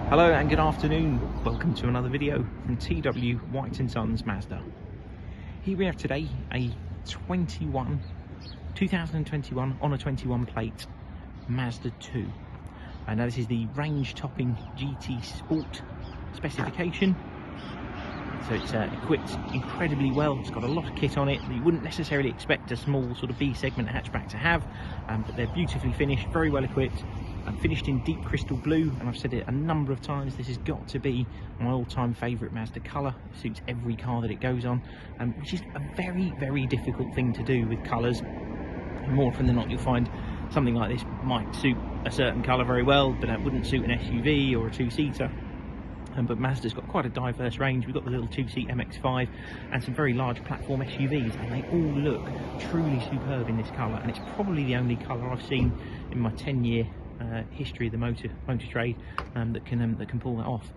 Hello and good afternoon. Welcome to another video from TW White & Sons Mazda. Here we have today a 2021 on a 21 plate Mazda 2. Now this is the range-topping GT Sport specification. So it's equipped incredibly well. It's got a lot of kit on it that you wouldn't necessarily expect a small sort of B segment hatchback to have, but they're beautifully finished, very well equipped. Finished in deep crystal blue, and I've said it a number of times, this has got to be my all-time favourite Mazda colour. It suits every car that it goes on, which is a very, very difficult thing to do with colours. More often than not, you'll find something like this might suit a certain colour very well, but it wouldn't suit an SUV or a two-seater. But Mazda's got quite a diverse range. We've got the little two-seat MX-5 and some very large platform SUVs, and they all look truly superb in this colour, and it's probably the only colour I've seen in my 10-year history of the motor trade that can pull that off.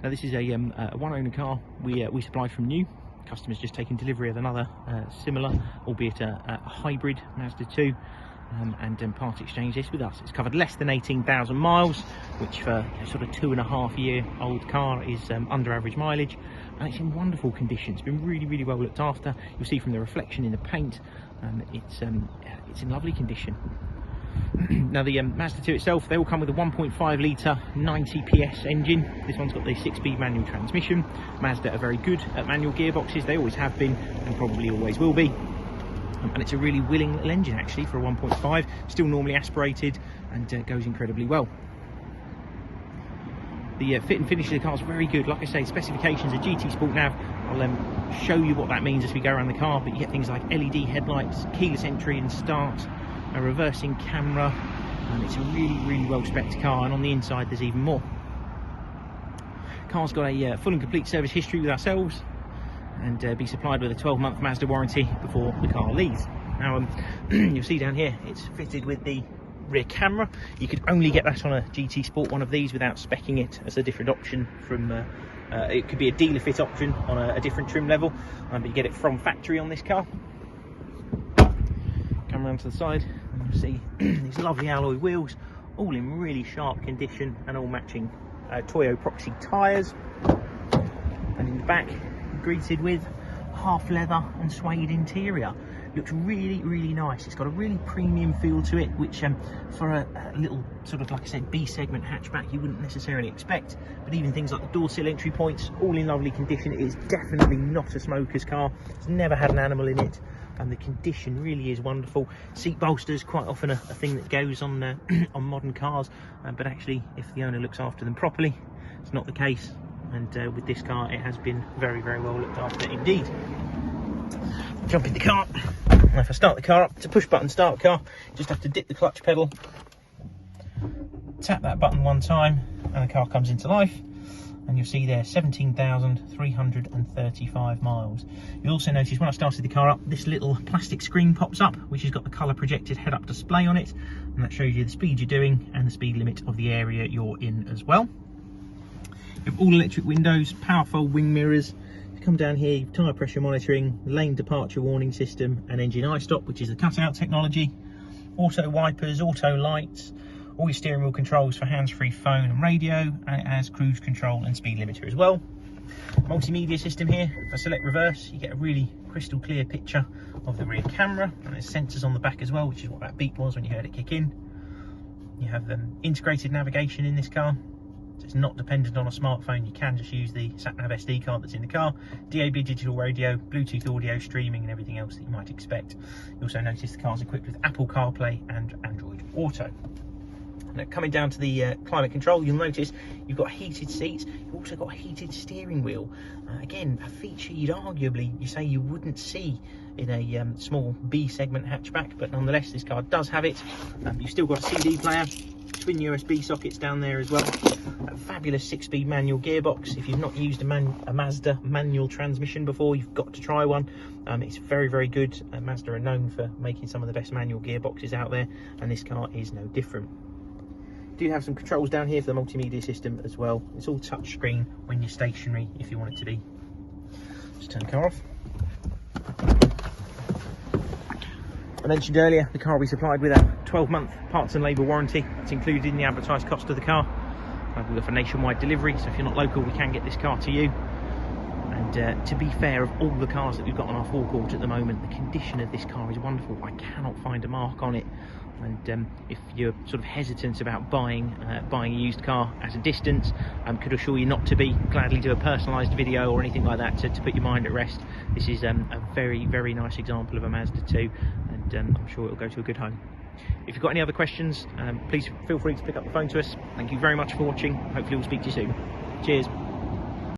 Now this is a one-owner car. We supplied from new. Customers just taking delivery of another similar, albeit a hybrid Mazda 2, and part exchange this with us. It's covered less than 18,000 miles, which for a sort of 2.5-year-old car is under average mileage, and it's in wonderful condition. It's been really, really well looked after. You'll see from the reflection in the paint, it's in lovely condition. Now the Mazda 2 itself, they all come with a 1.5 litre 90 PS engine. This one's got the 6-speed manual transmission. Mazda are very good at manual gearboxes. They always have been and probably always will be. And it's a really willing little engine actually for a 1.5, still normally aspirated, and goes incredibly well. The fit and finish of the car is very good. Like I say, specifications are GT Sport nav. I'll show you what that means as we go around the car, but you get things like LED headlights, keyless entry and start, a reversing camera, and it's a really, really well spec'd car, and on the inside there's even more. Car's got a full and complete service history with ourselves, and be supplied with a 12-month Mazda warranty before the car leaves. Now you'll see down here it's fitted with the rear camera. You could only get that on a GT Sport one of these without speccing it as a different option from it could be a dealer fit option on a different trim level, but you get it from factory on this car. Come around to the side and you'll see these lovely alloy wheels, all in really sharp condition and all matching Toyo Proxy tyres. And in the back, greeted with half leather and suede interior. Looks really, really nice. It's got a really premium feel to it, which for a little sort of, like I said, B segment hatchback you wouldn't necessarily expect. But even things like the door sill entry points, all in lovely condition. It is definitely not a smoker's car. It's never had an animal in it, and the condition really is wonderful. Seat bolsters, quite often a thing that goes on on modern cars, but actually if the owner looks after them properly, it's not the case. And with this car, it has been very, very well looked after indeed. Jump in the car. Now if I start the car up, it's a push button start car. You just have to dip the clutch pedal, tap that button one time, and the car comes into life. And you'll see there 17,335 miles. You'll also notice when I started the car up, this little plastic screen pops up, which has got the colour projected head-up display on it, and that shows you the speed you're doing and the speed limit of the area you're in as well. You have all electric windows, powerful wing mirrors. If you come down here, you've tyre pressure monitoring, lane departure warning system, and engine i-stop, which is the cutout technology. Auto wipers, auto lights, all your steering wheel controls for hands-free phone and radio, and it has cruise control and speed limiter as well. Multimedia system here. If I select reverse, you get a really crystal clear picture of the rear camera, and there's sensors on the back as well, which is what that beep was when you heard it kick in. You have integrated navigation in this car. So it's not dependent on a smartphone. You can just use the sat-nav SD card that's in the car. DAB digital radio, Bluetooth audio streaming, and everything else that you might expect. You also notice the car's equipped with Apple CarPlay and Android Auto. Now, coming down to the climate control, you'll notice you've got heated seats. You've also got a heated steering wheel. Again, a feature you'd arguably say you wouldn't see in a small B segment hatchback, but nonetheless this car does have it. You've still got a CD player, twin USB sockets down there as well. A fabulous 6-speed manual gearbox. If you've not used a Mazda manual transmission before, you've got to try one. It's very, very good. Mazda are known for making some of the best manual gearboxes out there, and this car is no different. Do have some controls down here for the multimedia system as well. It's all touch screen when you're stationary if you want it to be. Just turn the car off. I mentioned earlier the car will be supplied with a 12-month parts and labour warranty. It's included in the advertised cost of the car. We offer nationwide delivery, so if you're not local, we can get this car to you. And to be fair, of all the cars that we've got on our forecourt at the moment, the condition of this car is wonderful. I cannot find a mark on it. And if you're sort of hesitant about buying a used car at a distance, could assure you not to be. Gladly do a personalised video or anything like that to put your mind at rest. This is a very, very nice example of a Mazda 2, and I'm sure it'll go to a good home. If you've got any other questions, please feel free to pick up the phone to us. Thank you very much for watching. Hopefully we'll speak to you soon. Cheers.